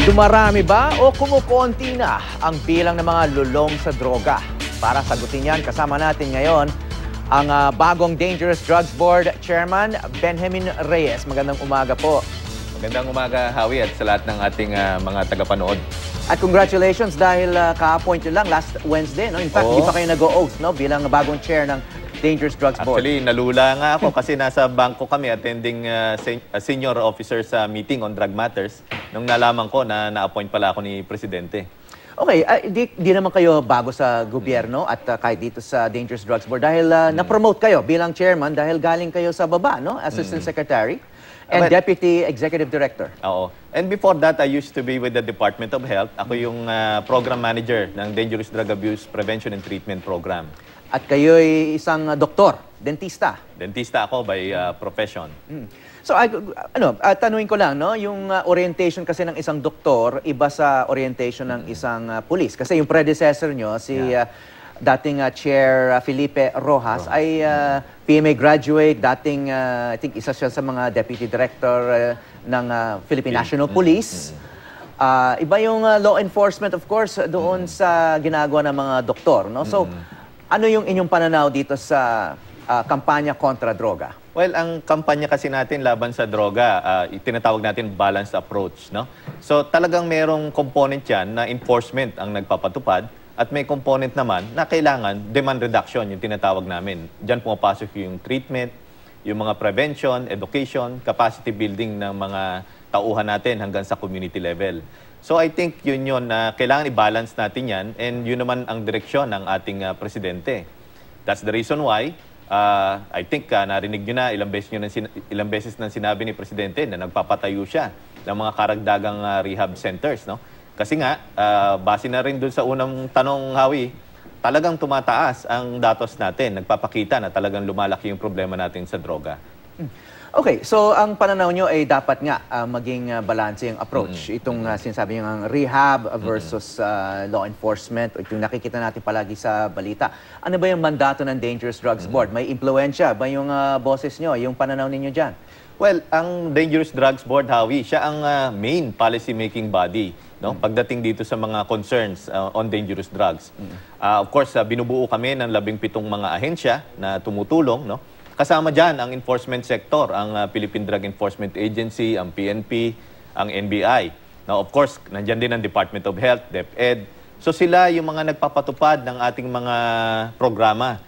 Dumarami ba o kumukonti na ang bilang ng mga lulong sa droga? Para sagutin yan, kasama natin ngayon ang bagong Dangerous Drugs Board Chairman, Benjamin Reyes. Magandang umaga po. Magandang umaga, Howie, at sa lahat ng ating mga tagapanood. At congratulations dahil ka-appoint nyo lang last Wednesday. No? In fact, hindi pa kayo nag-o-oath bilang bagong chair ng Dangerous Drugs Board. Actually, nalula nga ako kasi nasa bangko kami attending senior officer sa meeting on drug matters nung nalaman ko na na-appoint pala ako ni Presidente. Okay, di naman kayo bago sa gobyerno at kahit dito sa Dangerous Drugs Board dahil na-promote kayo bilang chairman dahil galing kayo sa baba, no? Assistant Secretary and Deputy Executive Director. Oo. And before that, I used to be with the Department of Health. Ako yung program manager ng Dangerous Drug Abuse Prevention and Treatment Program. At kayo'y isang doktor, dentista. Dentista ako by profession. So, tanungin ko lang, no? Yung orientation kasi ng isang doktor, iba sa orientation ng isang pulis. Kasi yung predecessor nyo, si dating Chair Felipe Rojas, ay PMA graduate, dating, I think, isa siya sa mga Deputy Director ng Philippine National Police. Iba yung law enforcement, of course, doon sa ginagawa ng mga doktor, no? So, ano yung inyong pananaw dito sa kampanya kontra droga? Well, ang kampanya kasi natin laban sa droga, itinatawag natin balanced approach, no? So talagang merong component yan na enforcement ang nagpapatupad at may component naman na kailangan demand reduction, yung tinatawag namin. Diyan pumapasok yung treatment, yung mga prevention, education, capacity building ng mga tauhan natin hanggang sa community level. So I think yun na kailangan i-balance natin yan and yun naman ang direksyon ng ating presidente. That's the reason why I think narinig nyo na ilang beses nang sinabi ni Presidente na nagpapatayo siya ng mga karagdagang rehab centers. No? Kasi nga, base na rin dun sa unang tanong, Howie, talagang tumataas ang datos natin. Nagpapakita na talagang lumalaki yung problema natin sa droga. Okay, so ang pananaw nyo ay dapat nga maging balanse yung approach. Itong sinasabi nyo ang rehab versus law enforcement, o yung nakikita natin palagi sa balita. Ano ba yung mandato ng Dangerous Drugs Board? May impluensya ba yung boses nyo, yung pananaw ninyo dyan? Well, ang Dangerous Drugs Board, Howie, siya ang main policy-making body, no? Pagdating dito sa mga concerns on dangerous drugs. Of course, binubuo kami ng 17 mga ahensya na tumutulong, no? Kasama dyan ang enforcement sector, ang Philippine Drug Enforcement Agency, ang PNP, ang NBI. Now, of course, nandyan din ang Department of Health, DepEd. So sila yung mga nagpapatupad ng ating mga programa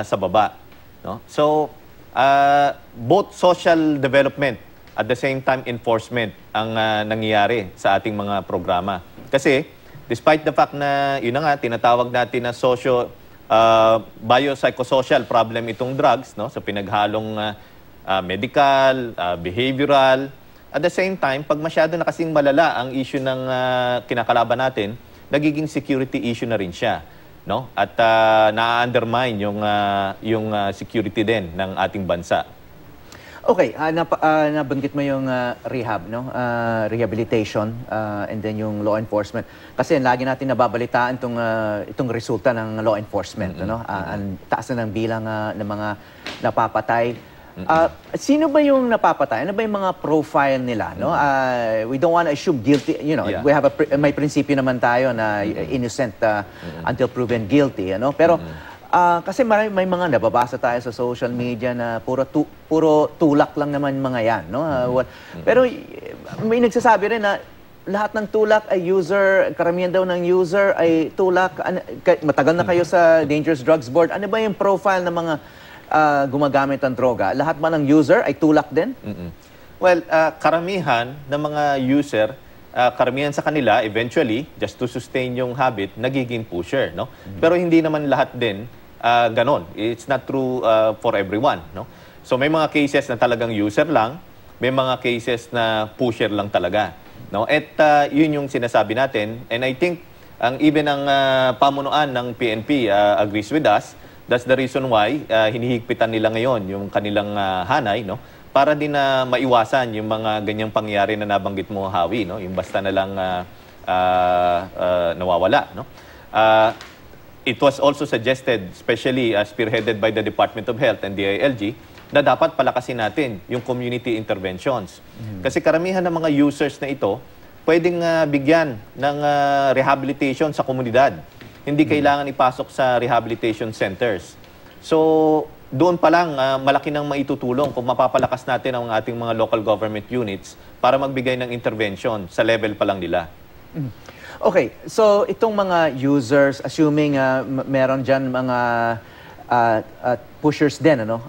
sa baba. No? So, both social development at the same time enforcement ang nangyayari sa ating mga programa. Kasi, despite the fact na, yun na nga, tinatawag natin na biopsychosocial problem itong drugs, no? So pinaghalong medical, behavioral. At the same time, pag masyado na kasing malala ang issue ng kinakalaban natin, nagiging security issue na rin siya, no? At na-undermine yung security din ng ating bansa. Okay, nabanggit mo yung rehab, no? Rehabilitation, and then yung law enforcement. Kasi lagi natin nababalitaan itong resulta ng law enforcement, no? Ang taas na ng bilang ng mga napapatay. Sino ba yung napapatay? Ano ba yung mga profile nila, no? We don't want to assume guilty, you know. We have may prinsipyo naman tayo na innocent until proven guilty, ano? Pero kasi may mga nababasa tayo sa social media na puro tulak lang naman mga yan, no? Pero may nagsasabi rin na lahat ng tulak ay user, karamihan daw ng user ay tulak. Matagal na kayo sa Dangerous Drugs Board. Ano ba yung profile ng mga gumagamit ng droga? Lahat ba ng user ay tulak din? Well, karamihan ng mga user, karamihan sa kanila, eventually, just to sustain yung habit, nagiging pusher, no? Pero hindi naman lahat din ganon. It's not true for everyone, no? So may mga cases na talagang user lang, may mga cases na pusher lang talaga, no? At yun yung sinasabi natin, and I think even ang pamunuan ng PNP agrees with us. That's the reason why hinihigpitan nila ngayon yung kanilang hanay, no? Para din na maiwasan yung mga ganyang pangyayari na nabanggit mo, Howie, no? Yung basta na lang nawawala, no? It was also suggested, especially spearheaded by the Department of Health and DILG, na dapat palakasin natin yung community interventions. Kasi karamihan ng mga users na ito pwedeng bigyan ng rehabilitation sa komunidad. Hindi kailangan ipasok sa rehabilitation centers. So, doon pa lang, malaki nang maitutulong kung mapapalakas natin ang ating mga local government units para magbigay ng intervention sa level pa lang nila. Okay, so itong mga users, assuming meron dyan mga pushers din, ano?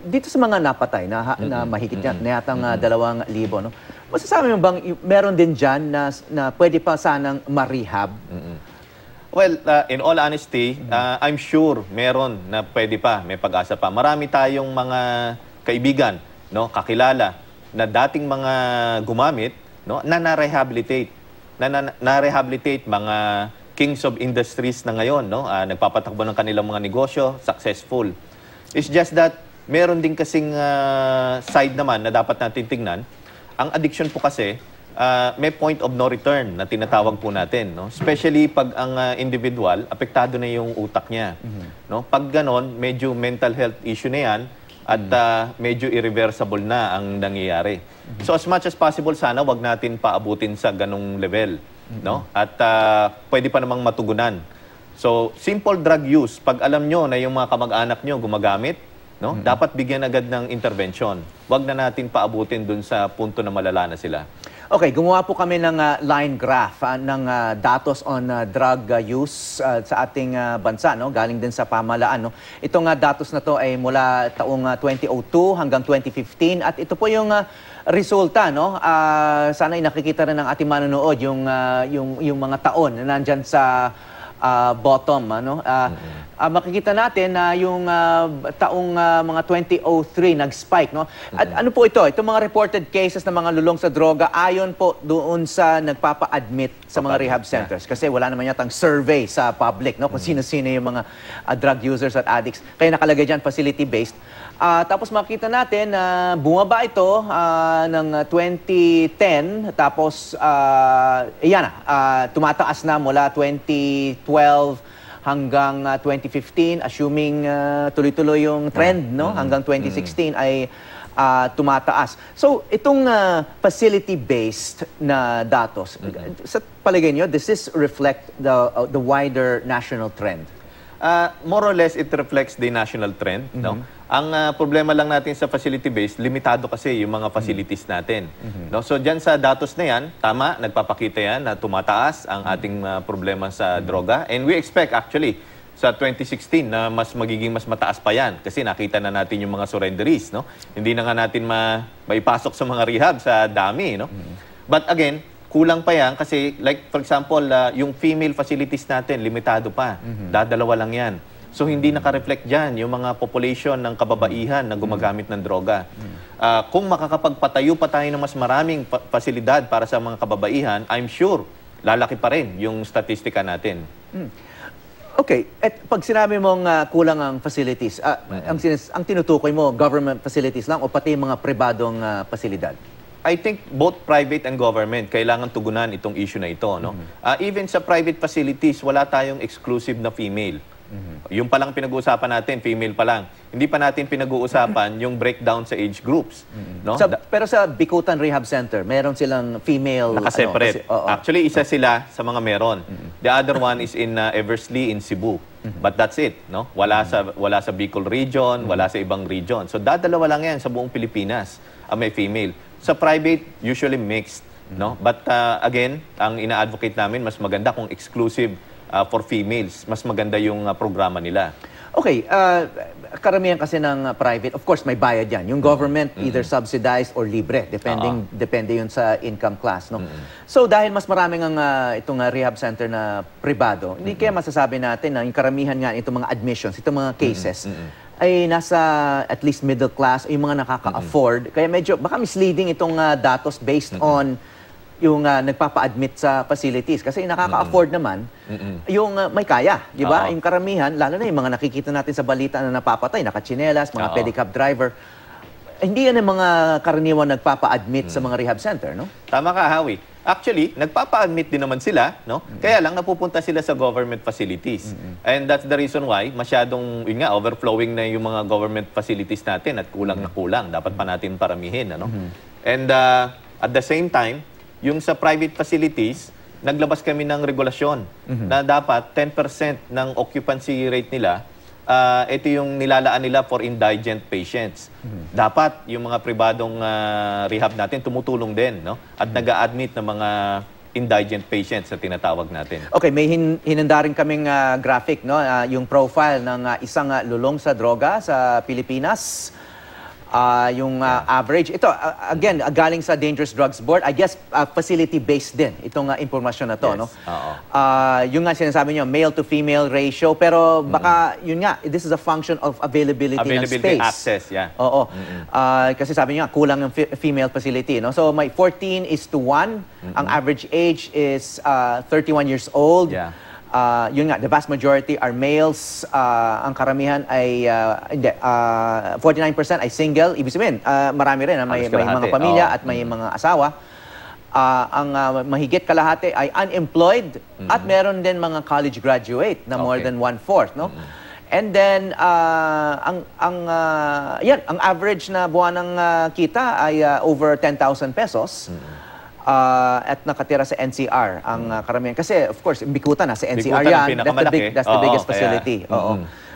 Dito sa mga napatay na mahigit yan, na yatang 2,000, no? Masasabi mo bang meron din dyan na pwede pa sanang ma-rehab? Well, in all honesty, I'm sure meron na pwede pa, may pag-asa pa. Marami tayong mga kaibigan, no, kakilala, na dating mga gumamit, no, na na-rehabilitate. Na-rehabilitate mga kings of industries na ngayon, no? Nagpapatakbo ng kanilang mga negosyo, successful. It's just that meron din kasing side naman na dapat natin tingnan. Ang addiction po kasi, may point of no return na tinatawag po natin, no? Especially pag ang individual, apektado na yung utak niya. No? Pag ganon, medyo mental health issue na yan at medyo irreversible na ang nangyayari. So as much as possible, sana wag natin paabutin sa ganong level. No? At pwede pa namang matugunan. So, simple drug use, pag alam nyo na yung mga kamag-anak nyo gumagamit, no? Dapat bigyan agad ng intervention. Wag na natin paabutin dun sa punto na malala na sila. Okay, gumawa po kami ng line graph ng datos on drug use sa ating bansa, no? Galing din sa pamahalaan, no? Itong datos na to ay mula taong 2002 hanggang 2015 at ito po yung resulta, no? Sana ay nakikita rin ng ating manonood yung mga taon na nandyan sa bottom, ano? Makikita natin na yung taong mga 2003 nag-spike, no? At ano po ito? Itong mga reported cases ng mga lulong sa droga ayon po doon sa nagpapa-admit sa mga rehab centers. Kasi wala naman yatang survey sa public, no? Kung sino-sino yung mga drug users at addicts. Kaya nakalagay dyan facility-based. Tapos makita natin na bumaba ito ng 2010, tapos yan tumataas na mula 2012 hanggang 2015, assuming tuloy-tuloy yung trend, no? Hanggang 2016 ay tumataas. So, itong facility-based na datos, sa palagay niyo, does this reflect the wider national trend? More or less, it reflects the national trend. No? Ang problema lang natin sa facility-based, limitado kasi yung mga facilities natin. No? So, dyan sa datos na yan, tama, nagpapakita yan na tumataas ang ating problema sa droga. And we expect actually, sa 2016 na magiging mas mataas pa yan kasi nakita na natin yung mga surrenderies. No? Hindi na nga natin maipasok sa mga rehab sa dami. No? But again, kulang pa yan kasi like for example, yung female facilities natin, limitado pa. Dadalawa lang yan. So hindi naka-reflect dyan yung mga population ng kababaihan na gumagamit ng droga. Kung makakapagpatayo pa tayo ng mas maraming pasilidad para sa mga kababaihan, I'm sure lalaki pa rin yung statistika natin. Okay, at pag sinabi mong kulang ang facilities, ang tinutukoy mo, government facilities lang o pati mga pribadong pasilidad? I think both private and government kailangan tugunan itong issue na ito. No? Even sa private facilities, wala tayong exclusive na female. Yung palang pinag-uusapan natin, female pa lang. Hindi pa natin pinag-uusapan yung breakdown sa age groups. No? Pero sa Bicutan Rehab Center, meron silang female... Nakaseparate. Actually, isa sila sa mga meron. The other one is in Eversley in Cebu. But that's it. No? Wala sa Bicol region, wala sa ibang region. So dadalawa lang yan sa buong Pilipinas may female. Sa private, usually mixed. No? But again, ang ina-advocate namin, mas maganda kung exclusive for females. Mas maganda yung programa nila. Okay, karamihan kasi ng private, of course may bayad yan. Yung government either subsidized or libre, depende yun sa income class. No? So dahil mas maraming ang itong rehab center na pribado, hindi kaya masasabi natin na yung karamihan nga itong mga admissions, itong mga cases, ay nasa at least middle class, yung mga nakaka-afford. Kaya medyo, baka misleading itong datos based on yung nagpapa-admit sa facilities. Kasi nakaka-afford naman, yung may kaya, di ba? Yung karamihan, lalo na yung mga nakikita natin sa balita na napapatay, nakatsinelas, mga pedicab driver. Hindi yan ang mga karaniwan nagpapa-admit sa mga rehab center, no? Tama ka, Howie. Actually, nagpapa-admit din naman sila, no? Kaya lang napupunta sila sa government facilities. And that's the reason why masyadong, yun nga, overflowing na yung mga government facilities natin at kulang na kulang. Dapat pa natin paramihin, ano? And at the same time, Yung sa private facilities, naglabas kami ng regulasyon na dapat 10% ng occupancy rate nila, ito yung nilalaan nila for indigent patients. Dapat yung mga pribadong rehab natin tumutulong din, no? At nag-a-admit ng mga indigent patients na tinatawag natin. Okay, may hinanda rin kaming graphic, no? Yung profile ng isang lulong sa droga sa Pilipinas. Yung average. Ito, again, galing sa Dangerous Drugs Board. I guess, facility-based din itong impormasyon na to. Yes. No? Oo. Yung nga sinasabi nyo, male to female ratio. Pero baka, yun nga, this is a function of availability ng space. Access, yeah. Oo. Kasi sabi nyo nga, kulang yung female facility. No? So, may 14:1. Ang average age is 31 years old. Yeah. Yun nga, the vast majority are males. Ang karamihan ay, 49% ay single. Ibig sabihin, marami rin. May mga pamilya at may mga asawa. Ang mahigit kalahati ay unemployed at meron din mga college graduate na more than 1/4. No? And then, ang average na buwanang kita ay over 10,000 pesos. At nakatira sa NCR ang karamihan. Kasi, of course, Bikutan na sa NCR yan. That's the biggest facility.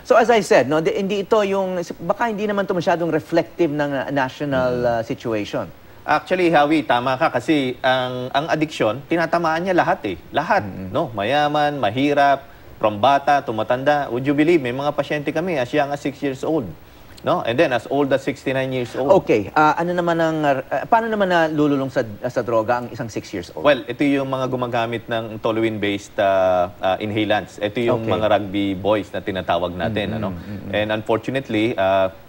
So, as I said, no, hindi ito yung, baka hindi naman ito masyadong reflective ng national situation. Actually, Howie, tama ka kasi ang addiction, tinatamaan niya lahat eh. Lahat, no? Mayaman, mahirap, from bata, tumatanda. Would you believe, may mga pasyente kami as young as 6 years old. No? And then as old as 69 years old. Okay, ano naman paano naman nalululong sa droga ang isang 6 years old? Well, ito yung mga gumagamit ng toluene-based inhalants. Ito yung mga rugby boys na tinatawag natin. Ano? And unfortunately,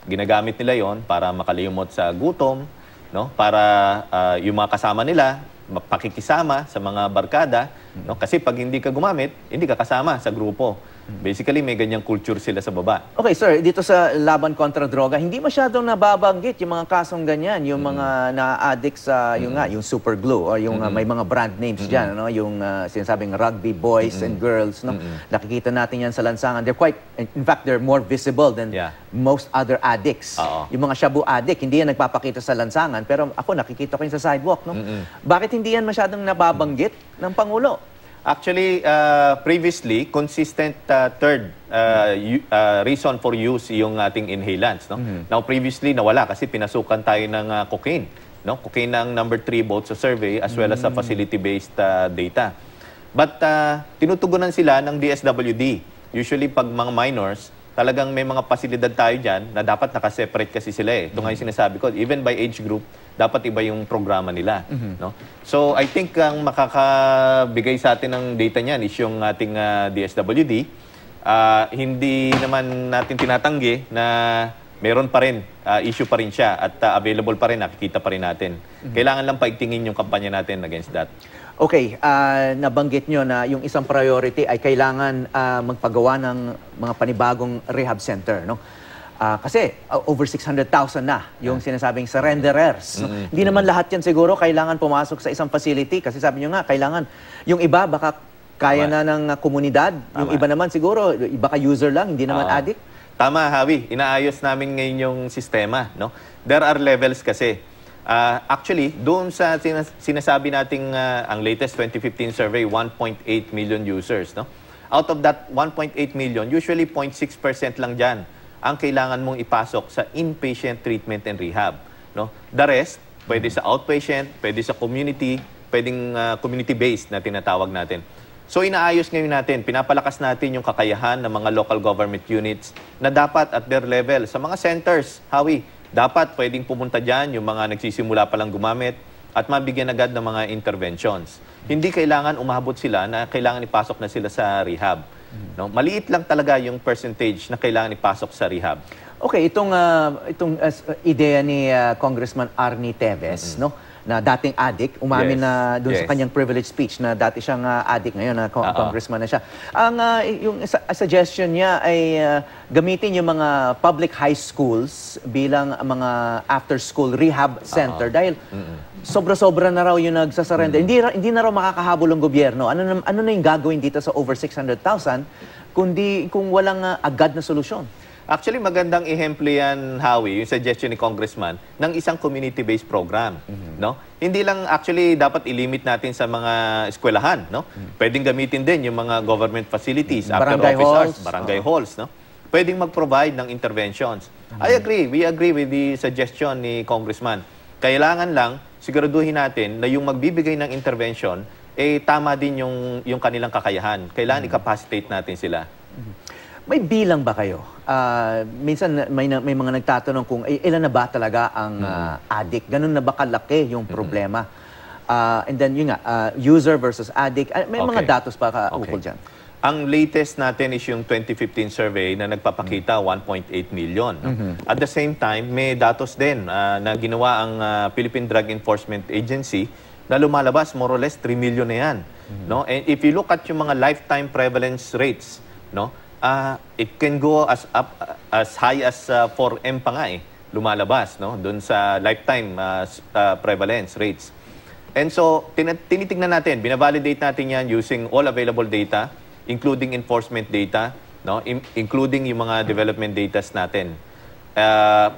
ginagamit nila yon para makalimot sa gutom, no? Para yung mga kasama nila, pakikisama sa mga barkada. No? Kasi pag hindi ka gumamit, hindi ka kasama sa grupo. Basically, may ganyang culture sila sa baba. Okay, sir, dito sa laban kontra droga, hindi masyadong nababanggit yung mga kasong ganyan, yung mga na-addict sa yung super glue or yung may mga brand names diyan, no? Yung sinasabing rugby boys and girls, no? Nakikita natin yan sa lansangan. They're quite, in fact, they're more visible than most other addicts. Yung mga shabu addict, hindi yan nagpapakita sa lansangan, pero ako nakikita ko yun sa sidewalk, no? Bakit hindi yan masyadong nababanggit ng Pangulo? Actually, previously, consistent third reason for use yung ating inhalants. No? Now, previously, nawala kasi pinasukan tayo ng cocaine. No? Cocaine ang number 3 both sa survey as well as sa facility-based data. But tinutugunan sila ng DSWD. Usually, pag mga minors, talagang may mga pasilidad tayo dyan na dapat nakaseparate kasi sila eh. Ito nga yung sinasabi ko, even by age group, dapat iba yung programa nila. No? So, I think ang makakabigay sa atin ng data niyan is yung ating DSWD. Hindi naman natin tinatanggi na meron pa rin, issue pa rin siya at available pa rin, nakikita pa rin natin. Kailangan lang paigtingin yung kampanya natin against that. Okay, nabanggit nyo na yung isang priority ay kailangan magpagawa ng mga panibagong rehab center, no? Kasi over 600,000 na yung sinasabing surrenderers. No? Hindi naman lahat yan siguro kailangan pumasok sa isang facility kasi sabi nyo nga, kailangan yung iba baka kaya na ng komunidad, yung iba naman siguro, baka user lang, hindi naman addict. Tama, Javi. Inaayos namin ngayon yung sistema. No? There are levels kasi. Actually, doon sa sinasabi nating ang latest 2015 survey, 1.8 million users. No? Out of that 1.8 million, usually 0.6% lang dyan ang kailangan mong ipasok sa inpatient treatment and rehab. No? The rest, pwede sa outpatient, pwede sa community, pwedeng community-based na tinatawag natin. So inaayos ngayon natin, pinapalakas natin yung kakayahan ng mga local government units na dapat at their level, sa mga centers, Howie, dapat pwedeng pumunta dyan yung mga nagsisimula palang gumamit at mabigyan agad ng mga interventions. Hindi kailangan umabot sila na kailangan ipasok na sila sa rehab. No? Maliit lang talaga yung percentage na kailangan ipasok sa rehab. Okay, itong ideya ni Congressman Arnie Teves, no? Na dating addict, umamin na doon sa kanyang privilege speech na dati siyang addict, ngayon na congressman na siya. Ang yung suggestion niya ay gamitin yung mga public high schools bilang mga after-school rehab center dahil sobra-sobra na raw yung nagsasurrender. Hindi na raw makakahabol ang gobyerno. Ano na yung gagawin dito sa over 600,000 kundi kung walang agad na solusyon? Actually, magandang ehemplo yan, Howie, yung suggestion ni Congressman, ng isang community-based program. No? Hindi lang actually dapat ilimit natin sa mga eskwelahan. No? Pwedeng gamitin din yung mga government facilities, after Barangay office hours, halls. barangay halls. No? Pwedeng mag-provide ng interventions. I agree. We agree with the suggestion ni Congressman. Kailangan lang, siguraduhin natin na yung magbibigay ng intervention, tama din yung kanilang kakayahan. Kailangan i-capacitate natin sila. May bilang ba kayo? Minsan may mga nagtatanong kung ilan na ba talaga ang addict? Ganun na ba kalaki yung problema? And then yun nga, user versus addict. May mga datos pa ukol dyan. Ang latest natin is yung 2015 survey na nagpapakita 1.8 million. No? At the same time, may datos din na ginawa ang Philippine Drug Enforcement Agency na lumalabas more or less 3 million na yan. No? And if you look at yung mga lifetime prevalence rates, no? It can go as high as 4M pa nga lumalabas, no? Doon sa lifetime prevalence rates. And so, tinitingnan natin, binavalidate natin yan using all available data, including enforcement data, no? Including yung mga development data natin.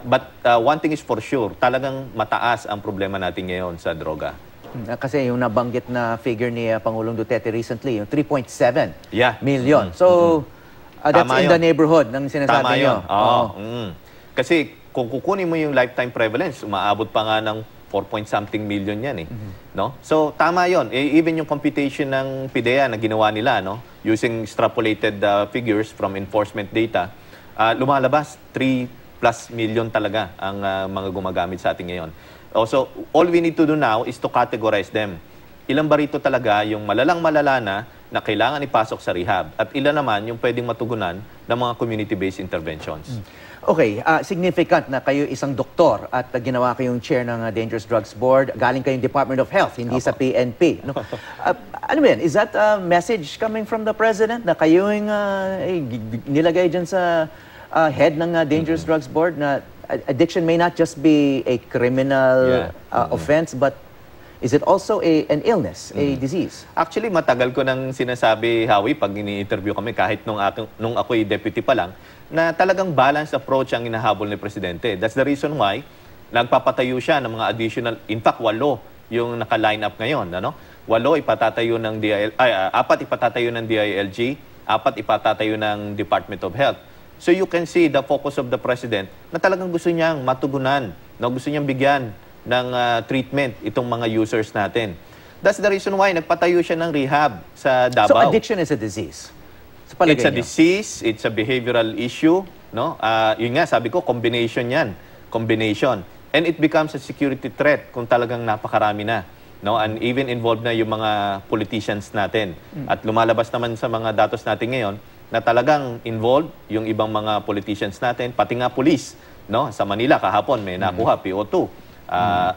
But one thing is for sure, talagang mataas ang problema natin ngayon sa droga. Kasi yung nabanggit na figure ni Pangulong Duterte recently, yung 3.7 million. So, that's in the neighborhood ng sinasabi nyo. Kasi kung kukunin mo yung lifetime prevalence, umaabot pa nga ng 4-point-something million yan no? So, tama yun. Even yung computation ng PIDEA na ginawa nila, no? Using extrapolated figures from enforcement data, lumalabas 3+ million talaga ang mga gumagamit sa atin ngayon. So, all we need to do now is to categorize them. Ilan ba rito talaga yung malalang-malala na kailangan ipasok sa rehab? At ilan naman yung pwedeng matugunan ng mga community-based interventions? Okay, significant na kayo isang doktor at ginawa kayong chair ng Dangerous Drugs Board. Galing kayong Department of Health, hindi sa PNP. No? Ano ba yan? Is that a message coming from the President na kayo yung nilagay dyan sa head ng Dangerous Drugs Board na addiction may not just be a criminal offense, but is it also an illness, a disease? Actually, matagal ko nang sinasabi, Howie, pag ini-interview kami, kahit nung ako'y deputy pa lang, na talagang balanced approach ang inahabol ni Presidente. That's the reason why nagpapatayo siya ng mga additional, in fact, 8 yung naka-line up ngayon. Ano? 8 ipatatayo ng apat ipatatayo ng DILG, 4 ipatatayo ng Department of Health. So you can see the focus of the President na talagang gusto niyang matugunan, na gusto niyang bigyan ng treatment itong mga users natin. That's the reason why nagpatayo siya ng rehab sa Davao. So addiction is a disease? It's a disease, it's a behavioral issue, no? Yun nga, sabi ko, combination yan. Combination. And it becomes a security threat kung talagang napakarami na. No? And even involved na yung mga politicians natin. At lumalabas naman sa mga datos natin ngayon na talagang involved yung ibang mga politicians natin, pati nga police. No? Sa Manila, kahapon, may nakuha, PO2.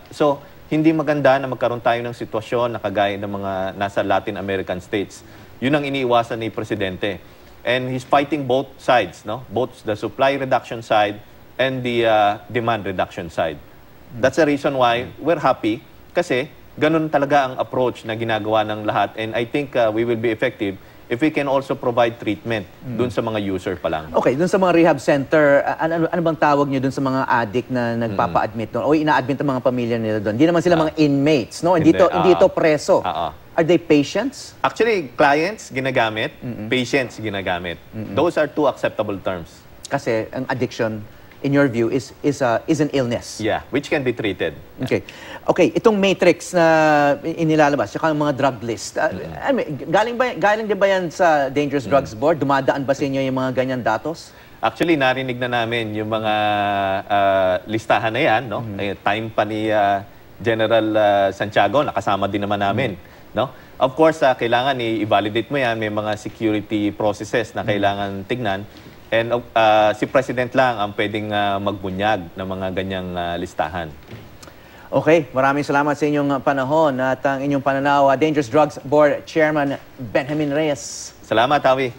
So, hindi maganda na magkaroon tayo ng sitwasyon na kagaya ng mga nasa Latin American states. Yun ang iniiwasan ni Presidente. And he's fighting both sides, no? Both the supply reduction side and the demand reduction side. That's the reason why we're happy kasi ganun talaga ang approach na ginagawa ng lahat. And I think we will be effective if we can also provide treatment dun sa mga user pa lang. Okay, dun sa mga rehab center, ano bang tawag niyo dun sa mga addict na nagpapa-admit doon? O ina-admit ang mga pamilya nila doon? Hindi naman sila mga inmates, no? Hindi ito preso. Are they patients? Actually, clients ginagamit, patients ginagamit. Those are 2 acceptable terms. Kasi ang addiction, in your view, is an illness. Yeah, which can be treated. Okay. Okay, itong matrix na inilalabas, saka ang mga drug list, galing din ba yan sa Dangerous Drugs Board? Dumadaan ba sa inyo yung mga ganyan datos? Actually, narinig na namin yung mga listahan na yan. No? Time pa ni General Santiago, nakasama din naman namin. No? Of course, kailangan i-validate mo yan. May mga security processes na kailangan tignan. And si President lang ang pwedeng magbunyag ng mga ganyang listahan. Okay, maraming salamat sa inyong panahon at ang inyong pananaw. Dangerous Drugs Board Chairman Benjamin Reyes. Salamat, Howie.